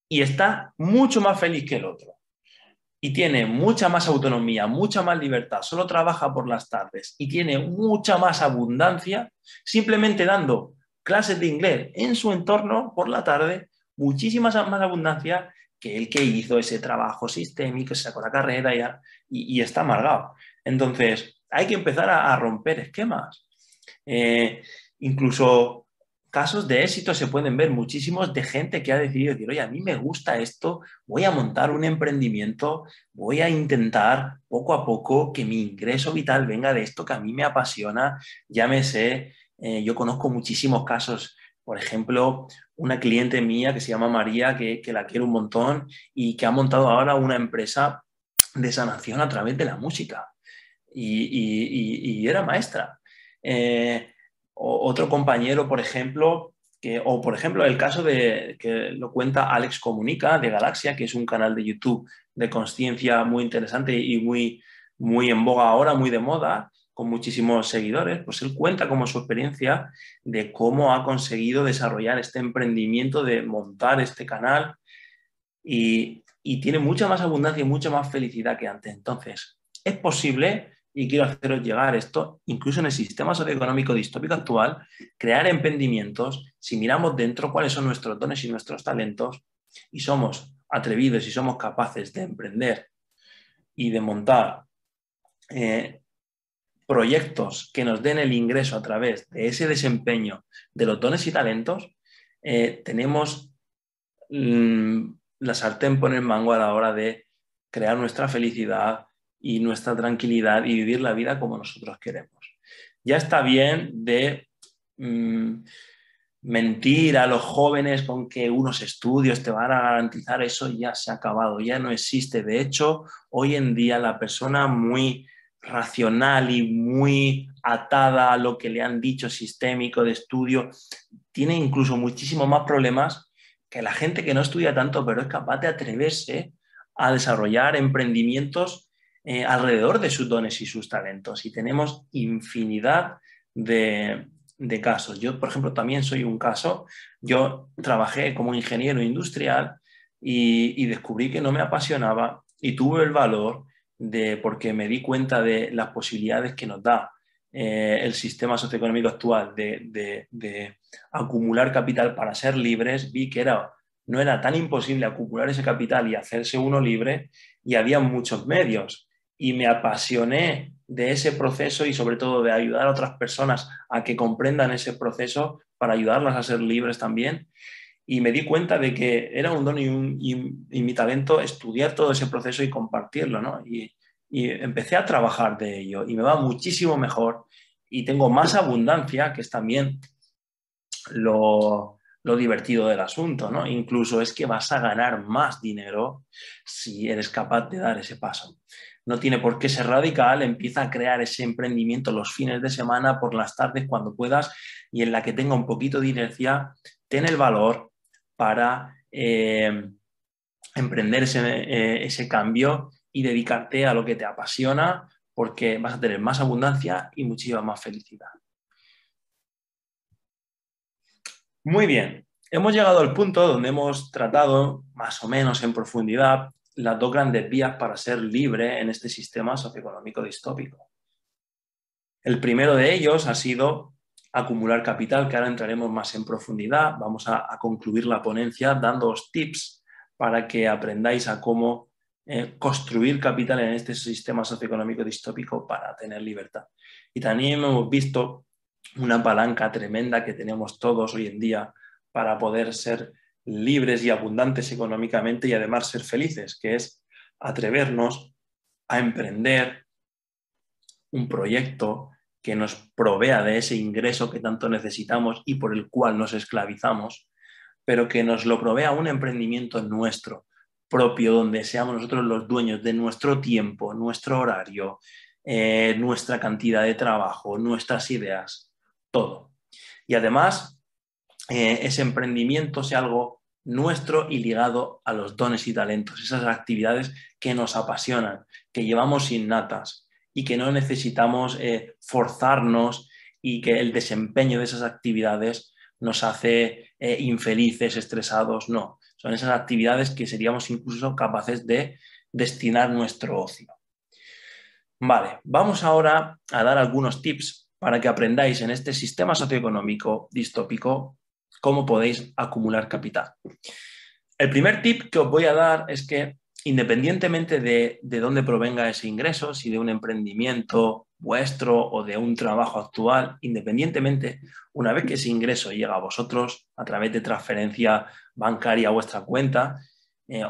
y está mucho más feliz que el otro. Y tiene mucha más autonomía, mucha más libertad, solo trabaja por las tardes y tiene mucha más abundancia simplemente dando clases de inglés en su entorno por la tarde, muchísima más abundancia que el que hizo ese trabajo sistémico, se sacó la carrera ya, y está amargado. Entonces, hay que empezar a romper esquemas. Incluso casos de éxito se pueden ver muchísimos de gente que ha decidido decir, oye, a mí me gusta esto, voy a montar un emprendimiento, voy a intentar poco a poco que mi ingreso vital venga de esto que a mí me apasiona, llámese, yo conozco muchísimos casos, por ejemplo, una cliente mía que se llama María, que la quiero un montón y que ha montado ahora una empresa de sanación a través de la música y era maestra. Otro compañero, por ejemplo, o por ejemplo el caso de que lo cuenta Alex Comunica de Galaxia, que es un canal de YouTube de consciencia muy interesante y muy en boga ahora, muy de moda, con muchísimos seguidores, pues él cuenta como su experiencia de cómo ha conseguido desarrollar este emprendimiento de montar este canal y tiene mucha más abundancia y mucha más felicidad que antes. Entonces, es posible, y quiero haceros llegar esto, incluso en el sistema socioeconómico distópico actual, crear emprendimientos, si miramos dentro cuáles son nuestros dones y nuestros talentos, y somos atrevidos y somos capaces de emprender y de montar proyectos que nos den el ingreso a través de ese desempeño de los dones y talentos, tenemos la sartén por el mango a la hora de crear nuestra felicidad y nuestra tranquilidad y vivir la vida como nosotros queremos. Ya está bien de mentir a los jóvenes con que unos estudios te van a garantizar, eso ya se ha acabado, ya no existe. De hecho, hoy en día la persona muy racional y muy atada a lo que le han dicho sistémico de estudio tiene incluso muchísimo más problemas que la gente que no estudia tanto, pero es capaz de atreverse a desarrollar emprendimientos alrededor de sus dones y sus talentos. Y tenemos infinidad de casos. Yo, por ejemplo, también soy un caso. Yo trabajé como ingeniero industrial y descubrí que no me apasionaba y tuve el valor porque me di cuenta de las posibilidades que nos da el sistema socioeconómico actual de acumular capital para ser libres, vi que no era tan imposible acumular ese capital y hacerse uno libre, y había muchos medios. Y me apasioné de ese proceso y sobre todo de ayudar a otras personas a que comprendan ese proceso para ayudarlas a ser libres también. Y me di cuenta de que era un don y mi talento estudiar todo ese proceso y compartirlo, ¿no? Y empecé a trabajar de ello y me va muchísimo mejor y tengo más abundancia, que es también lo divertido del asunto, ¿no? Incluso es que vas a ganar más dinero si eres capaz de dar ese paso. No tiene por qué ser radical, empieza a crear ese emprendimiento los fines de semana, por las tardes, cuando puedas, y en la que tenga un poquito de inercia, ten el valor, para emprender ese cambio y dedicarte a lo que te apasiona, porque vas a tener más abundancia y muchísima más felicidad. Muy bien, hemos llegado al punto donde hemos tratado más o menos en profundidad las dos grandes vías para ser libre en este sistema socioeconómico distópico. El primero de ellos ha sido acumular capital, que ahora entraremos más en profundidad. Vamos a concluir la ponencia dándoos tips para que aprendáis a cómo construir capital en este sistema socioeconómico distópico para tener libertad. Y también hemos visto una palanca tremenda que tenemos todos hoy en día para poder ser libres y abundantes económicamente y además ser felices, que es atrevernos a emprender un proyecto que nos provea de ese ingreso que tanto necesitamos y por el cual nos esclavizamos, pero que nos lo provea un emprendimiento nuestro, propio, donde seamos nosotros los dueños de nuestro tiempo, nuestro horario, nuestra cantidad de trabajo, nuestras ideas, todo. Y además, ese emprendimiento sea algo nuestro y ligado a los dones y talentos, esas actividades que nos apasionan, que llevamos innatas y que no necesitamos forzarnos y que el desempeño de esas actividades nos hace infelices, estresados, no. Son esas actividades que seríamos incluso capaces de destinar nuestro ocio. Vale, vamos ahora a dar algunos tips para que aprendáis en este sistema socioeconómico distópico cómo podéis acumular capital. El primer tip que os voy a dar es que independientemente de dónde provenga ese ingreso, si de un emprendimiento vuestro o de un trabajo actual, independientemente, una vez que ese ingreso llega a vosotros a través de transferencia bancaria a vuestra cuenta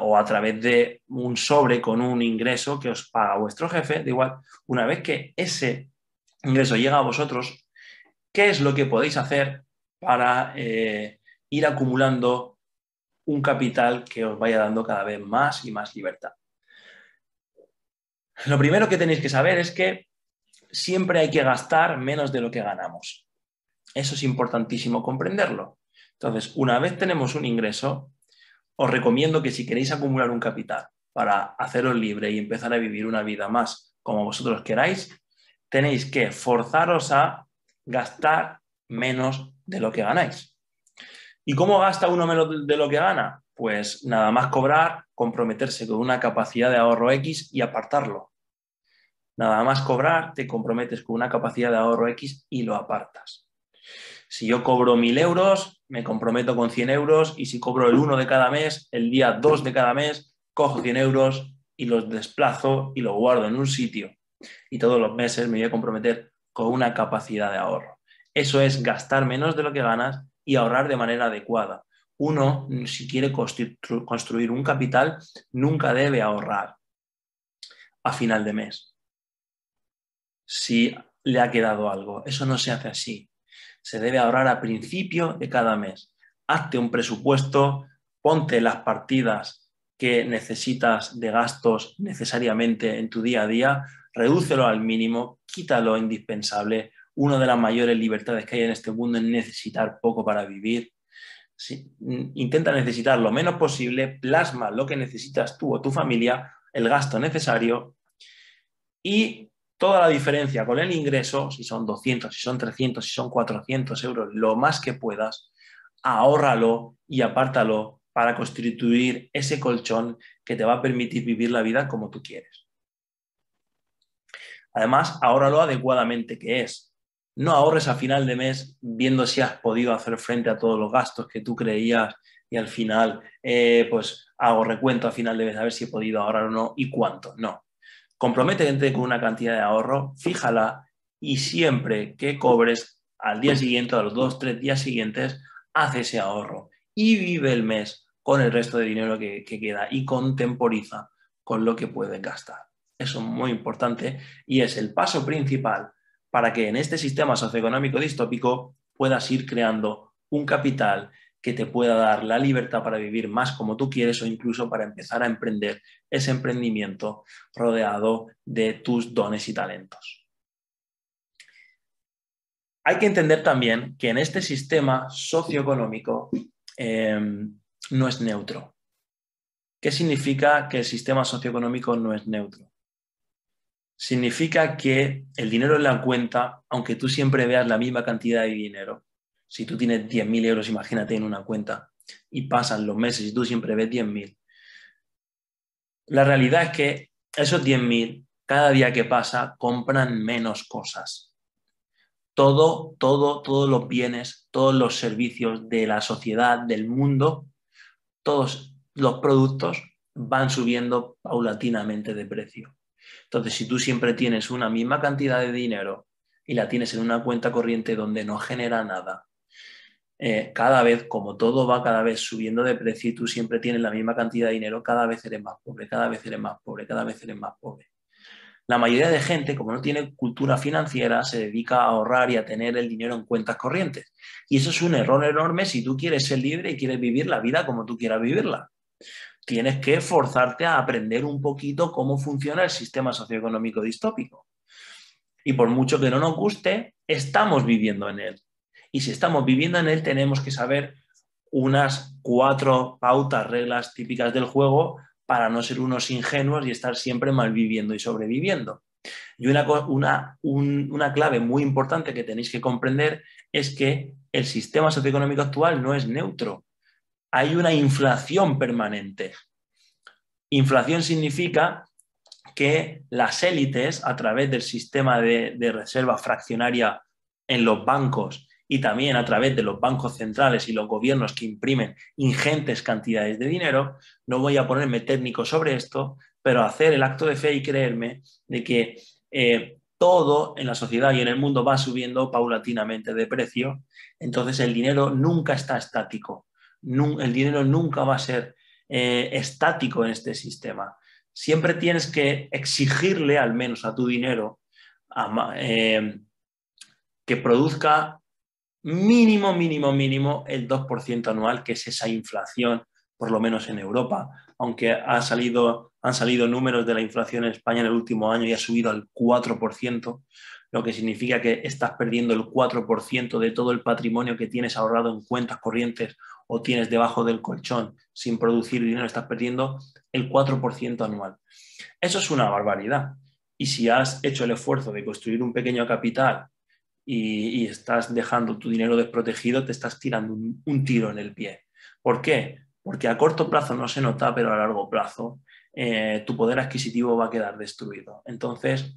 o a través de un sobre con un ingreso que os paga vuestro jefe, da igual, una vez que ese ingreso llega a vosotros, ¿qué es lo que podéis hacer para ir acumulando un capital que os vaya dando cada vez más y más libertad? Lo primero que tenéis que saber es que siempre hay que gastar menos de lo que ganamos. Eso es importantísimo comprenderlo. Entonces, una vez tenemos un ingreso, os recomiendo que si queréis acumular un capital para haceros libre y empezar a vivir una vida más como vosotros queráis, tenéis que forzaros a gastar menos de lo que ganáis. ¿Y cómo gasta uno menos de lo que gana? Pues nada más cobrar, comprometerse con una capacidad de ahorro X y apartarlo. Nada más cobrar, te comprometes con una capacidad de ahorro X y lo apartas. Si yo cobro 1.000 euros, me comprometo con 100 euros y si cobro el 1 de cada mes, el día 2 de cada mes, cojo 100 euros y los desplazo y los guardo en un sitio. Y todos los meses me voy a comprometer con una capacidad de ahorro. Eso es gastar menos de lo que ganas y ahorrar de manera adecuada. Uno, si quiere construir un capital, nunca debe ahorrar a final de mes, si le ha quedado algo. Eso no se hace así. Se debe ahorrar a principio de cada mes. Hazte un presupuesto, ponte las partidas que necesitas de gastos necesariamente en tu día a día, redúcelo al mínimo, quita lo indispensable. Una de las mayores libertades que hay en este mundo es necesitar poco para vivir. Sí, intenta necesitar lo menos posible, plasma lo que necesitas tú o tu familia, el gasto necesario y toda la diferencia con el ingreso, si son 200, si son 300, si son 400 euros, lo más que puedas, ahórralo y apártalo para constituir ese colchón que te va a permitir vivir la vida como tú quieres. Además, ahórralo adecuadamente, que es, no ahorres a final de mes viendo si has podido hacer frente a todos los gastos que tú creías y al final, pues hago recuento a final de mes a ver si he podido ahorrar o no y cuánto. No. Comprométete con una cantidad de ahorro, fíjala y siempre que cobres al día siguiente, a los 2-3 días siguientes, haz ese ahorro y vive el mes con el resto de dinero que queda y contemporiza con lo que puedes gastar. Eso es muy importante y es el paso principal para que en este sistema socioeconómico distópico puedas ir creando un capital que te pueda dar la libertad para vivir más como tú quieres o incluso para empezar a emprender ese emprendimiento rodeado de tus dones y talentos. Hay que entender también que en este sistema socioeconómico no es neutro. ¿Qué significa que el sistema socioeconómico no es neutro? Significa que el dinero en la cuenta, aunque tú siempre veas la misma cantidad de dinero, si tú tienes 10.000 euros, imagínate en una cuenta, y pasan los meses y tú siempre ves 10.000, la realidad es que esos 10.000, cada día que pasa, compran menos cosas. Todos los bienes, todos los servicios de la sociedad, del mundo, todos los productos van subiendo paulatinamente de precio. Entonces, si tú siempre tienes una misma cantidad de dinero y la tienes en una cuenta corriente donde no genera nada, cada vez, como todo va cada vez subiendo de precio y tú siempre tienes la misma cantidad de dinero, cada vez eres más pobre, cada vez eres más pobre, cada vez eres más pobre. La mayoría de gente, como no tiene cultura financiera, se dedica a ahorrar y a tener el dinero en cuentas corrientes. Y eso es un error enorme si tú quieres ser libre y quieres vivir la vida como tú quieras vivirla. Tienes que forzarte a aprender un poquito cómo funciona el sistema socioeconómico distópico. Y por mucho que no nos guste, estamos viviendo en él. Y si estamos viviendo en él, tenemos que saber unas 4 pautas, reglas típicas del juego para no ser unos ingenuos y estar siempre malviviendo y sobreviviendo. Y una clave muy importante que tenéis que comprender es que el sistema socioeconómico actual no es neutro. Hay una inflación permanente. Inflación significa que las élites, a través del sistema de reserva fraccionaria en los bancos y también a través de los bancos centrales y los gobiernos que imprimen ingentes cantidades de dinero, no voy a ponerme técnico sobre esto, pero hacer el acto de fe y creerme de que todo en la sociedad y en el mundo va subiendo paulatinamente de precio, entonces el dinero nunca está estático, el dinero nunca va a ser estático en este sistema. Siempre tienes que exigirle al menos a tu dinero que produzca mínimo el 2% anual, que es esa inflación, por lo menos en Europa, aunque han salido números de la inflación en España en el último año y ha subido al 4%, lo que significa que estás perdiendo el 4% de todo el patrimonio que tienes ahorrado en cuentas corrientes o tienes debajo del colchón sin producir dinero, estás perdiendo el 4% anual. Eso es una barbaridad. Y si has hecho el esfuerzo de construir un pequeño capital y estás dejando tu dinero desprotegido, te estás tirando un tiro en el pie. ¿Por qué? Porque a corto plazo no se nota, pero a largo plazo tu poder adquisitivo va a quedar destruido. Entonces,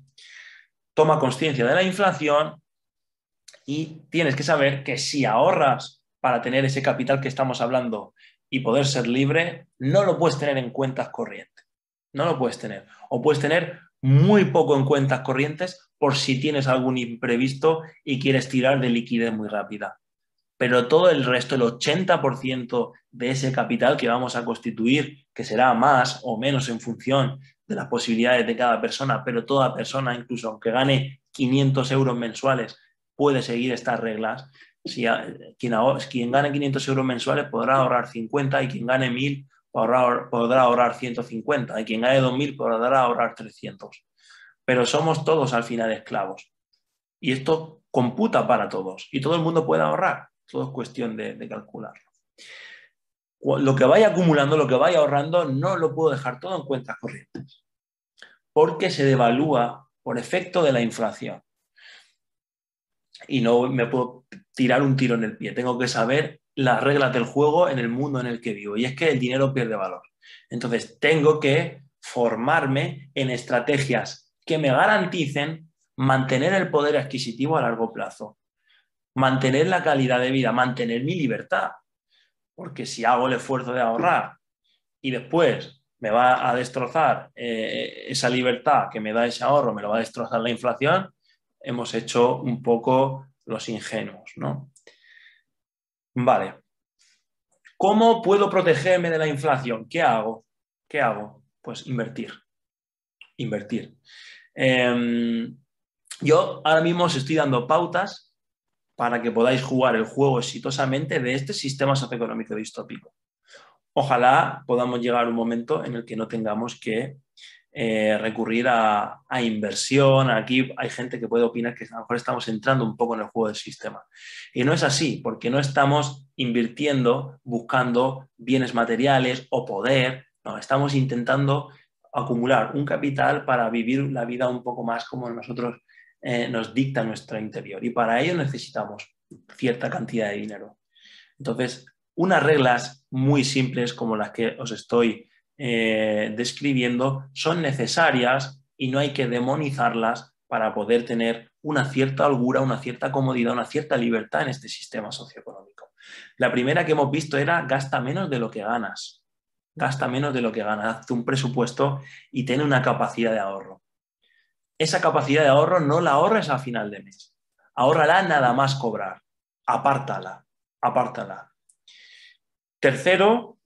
toma conciencia de la inflación y tienes que saber que si ahorras para tener ese capital que estamos hablando y poder ser libre, no lo puedes tener en cuentas corrientes. No lo puedes tener. O puedes tener muy poco en cuentas corrientes por si tienes algún imprevisto y quieres tirar de liquidez muy rápida. Pero todo el resto, el 80% de ese capital que vamos a constituir, que será más o menos en función de las posibilidades de cada persona, pero toda persona, incluso aunque gane 500 euros mensuales, puede seguir estas reglas. Quien gane 500 euros mensuales podrá ahorrar 50 y quien gane 1.000 podrá ahorrar 150 y quien gane 2.000 podrá ahorrar 300. Pero somos todos al final esclavos. Y esto computa para todos y todo el mundo puede ahorrar. Todo es cuestión de calcularlo. Lo que vaya acumulando, lo que vaya ahorrando, no lo puedo dejar todo en cuentas corrientes, porque se devalúa por efecto de la inflación. Y no me puedo tirar un tiro en el pie. Tengo que saber las reglas del juego en el mundo en el que vivo. Y es que el dinero pierde valor. Entonces, tengo que formarme en estrategias que me garanticen mantener el poder adquisitivo a largo plazo, mantener la calidad de vida, mantener mi libertad. Porque si hago el esfuerzo de ahorrar y después me va a destrozar esa libertad que me da ese ahorro, me lo va a destrozar la inflación, hemos hecho un poco los ingenuos, ¿no? Vale. ¿Cómo puedo protegerme de la inflación? ¿Qué hago? ¿Qué hago? Pues invertir. Invertir. Yo ahora mismo os estoy dando pautas para que podáis jugar el juego exitosamente de este sistema socioeconómico distópico. Ojalá podamos llegar a un momento en el que no tengamos que recurrir a inversión. Aquí hay gente que puede opinar que a lo mejor estamos entrando un poco en el juego del sistema. Y no es así, porque no estamos invirtiendo buscando bienes materiales o poder, no, estamos intentando acumular un capital para vivir la vida un poco más como nosotros nos dicta nuestro interior. Y para ello necesitamos cierta cantidad de dinero. Entonces, unas reglas muy simples como las que os estoy describiendo son necesarias y no hay que demonizarlas para poder tener una cierta holgura, una cierta comodidad, una cierta libertad en este sistema socioeconómico. La primera que hemos visto era gasta menos de lo que ganas. Gasta menos de lo que ganas. Hazte un presupuesto y ten una capacidad de ahorro. Esa capacidad de ahorro no la ahorres a final de mes. Ahórrala nada más cobrar. Apártala. Apártala. Tercero,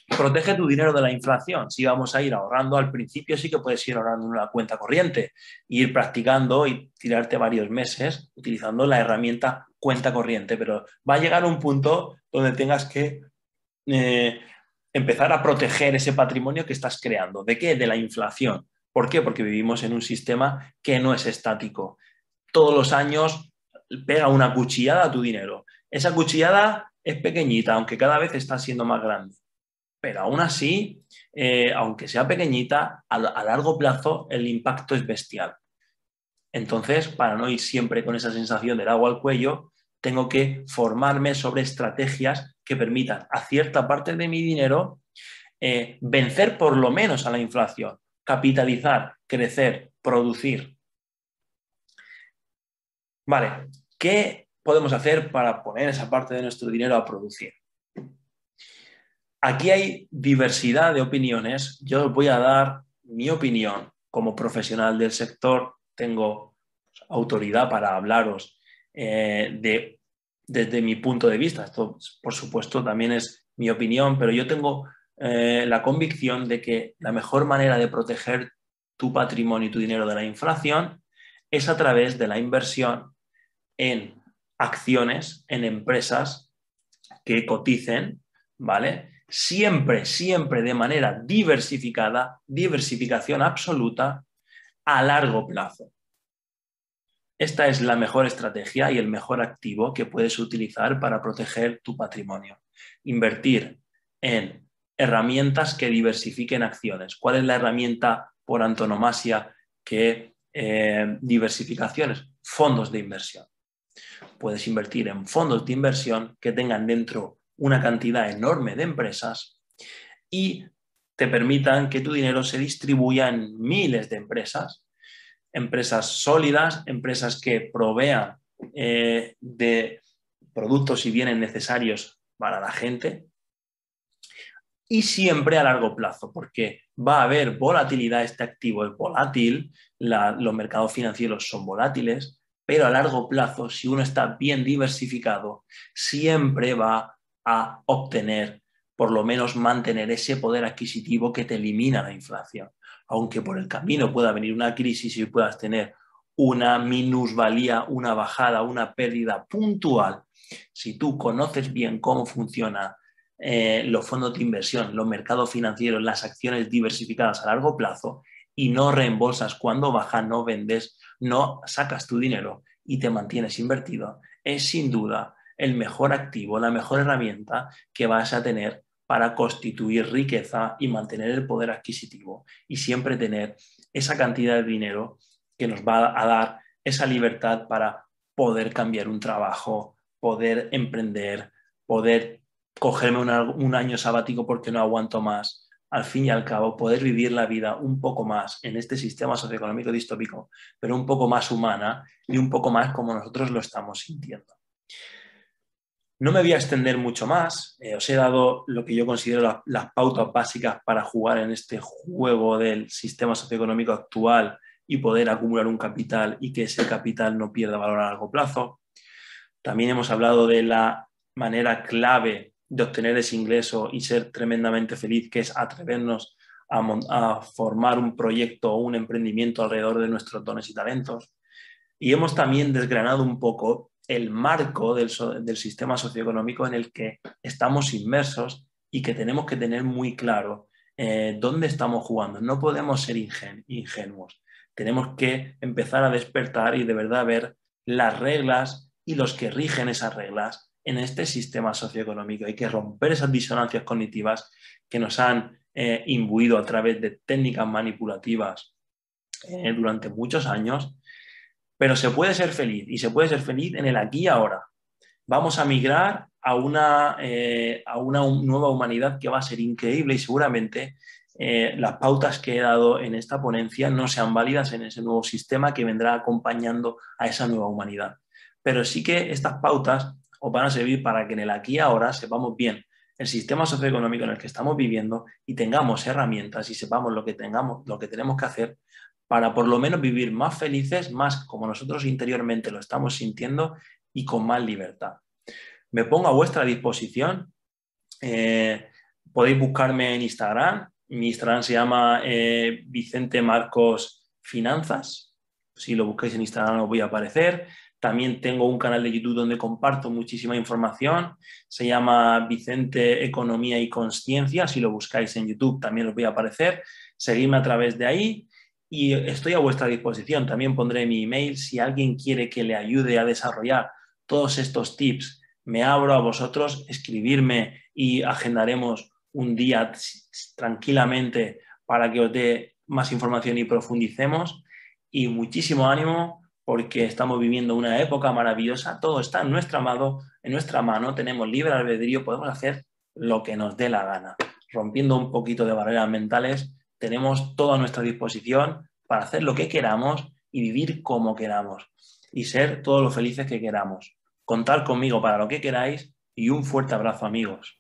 protege tu dinero de la inflación. Si vamos a ir ahorrando, al principio sí que puedes ir ahorrando en una cuenta corriente, ir practicando y tirarte varios meses utilizando la herramienta cuenta corriente, pero va a llegar un punto donde tengas que empezar a proteger ese patrimonio que estás creando. ¿De qué? De la inflación. ¿Por qué? Porque vivimos en un sistema que no es estático. Todos los años pega una cuchillada a tu dinero. Esa cuchillada es pequeñita, aunque cada vez está siendo más grande. Pero aún así, aunque sea pequeñita, a largo plazo el impacto es bestial. Entonces, para no ir siempre con esa sensación del agua al cuello, tengo que formarme sobre estrategias que permitan a cierta parte de mi dinero vencer por lo menos a la inflación, capitalizar, crecer, producir. Vale, ¿qué podemos hacer para poner esa parte de nuestro dinero a producir? Aquí hay diversidad de opiniones. Yo os voy a dar mi opinión como profesional del sector. Tengo autoridad para hablaros desde mi punto de vista. Esto, por supuesto, también es mi opinión, pero yo tengo la convicción de que la mejor manera de proteger tu patrimonio y tu dinero de la inflación es a través de la inversión en acciones, en empresas que coticen, ¿vale? Siempre, siempre de manera diversificada, diversificación absoluta a largo plazo. Esta es la mejor estrategia y el mejor activo que puedes utilizar para proteger tu patrimonio. Invertir en herramientas que diversifiquen acciones. ¿Cuál es la herramienta por antonomasia que diversificaciones? Fondos de inversión. Puedes invertir en fondos de inversión que tengan dentro una cantidad enorme de empresas y te permitan que tu dinero se distribuya en miles de empresas, empresas sólidas, empresas que provean de productos y bienes necesarios para la gente y siempre a largo plazo, porque va a haber volatilidad, este activo es volátil, los mercados financieros son volátiles, pero a largo plazo, si uno está bien diversificado, siempre va a obtener, por lo menos mantener ese poder adquisitivo que te elimina la inflación. Aunque por el camino pueda venir una crisis y puedas tener una minusvalía, una bajada, una pérdida puntual, si tú conoces bien cómo funciona los fondos de inversión, los mercados financieros, las acciones diversificadas a largo plazo y no reembolsas cuando baja, no vendes, no sacas tu dinero y te mantienes invertido, es sin duda el mejor activo, la mejor herramienta que vas a tener para constituir riqueza y mantener el poder adquisitivo y siempre tener esa cantidad de dinero que nos va a dar esa libertad para poder cambiar un trabajo, poder emprender, poder cogerme un año sabático porque no aguanto más. Al fin y al cabo, poder vivir la vida un poco más en este sistema socioeconómico distópico, pero un poco más humana y un poco más como nosotros lo estamos sintiendo. No me voy a extender mucho más. Os he dado lo que yo considero las pautas básicas para jugar en este juego del sistema socioeconómico actual y poder acumular un capital y que ese capital no pierda valor a largo plazo. También hemos hablado de la manera clave de obtener ese ingreso y ser tremendamente feliz, que es atrevernos a formar un proyecto o un emprendimiento alrededor de nuestros dones y talentos. Y hemos también desgranado un poco el marco del sistema socioeconómico en el que estamos inmersos y que tenemos que tener muy claro dónde estamos jugando. No podemos ser ingenuos. Tenemos que empezar a despertar y de verdad ver las reglas y los que rigen esas reglas en este sistema socioeconómico. Hay que romper esas disonancias cognitivas que nos han imbuido a través de técnicas manipulativas durante muchos años, pero se puede ser feliz y se puede ser feliz en el aquí y ahora. Vamos a migrar a una nueva humanidad que va a ser increíble y seguramente las pautas que he dado en esta ponencia no sean válidas en ese nuevo sistema que vendrá acompañando a esa nueva humanidad. Pero sí que estas pautas os van a servir para que en el aquí y ahora sepamos bien el sistema socioeconómico en el que estamos viviendo y tengamos herramientas y sepamos lo que tenemos que hacer para por lo menos vivir más felices, más como nosotros interiormente lo estamos sintiendo y con más libertad. Me pongo a vuestra disposición. Podéis buscarme en Instagram. Mi Instagram se llama Vicente Marcos Finanzas. Si lo buscáis en Instagram os voy a aparecer. También tengo un canal de YouTube donde comparto muchísima información. Se llama Vicente Economía y Consciencia. Si lo buscáis en YouTube también os voy a aparecer. Seguidme a través de ahí. Y estoy a vuestra disposición. También pondré mi email si alguien quiere que le ayude a desarrollar todos estos tips. Me abro a vosotros, escribirme y agendaremos un día tranquilamente para que os dé más información y profundicemos. Y muchísimo ánimo porque estamos viviendo una época maravillosa. Todo está en nuestra mano, tenemos libre albedrío, podemos hacer lo que nos dé la gana. Rompiendo un poquito de barreras mentales, tenemos todo a nuestra disposición para hacer lo que queramos y vivir como queramos y ser todos los felices que queramos. Contar conmigo para lo que queráis y un fuerte abrazo, amigos.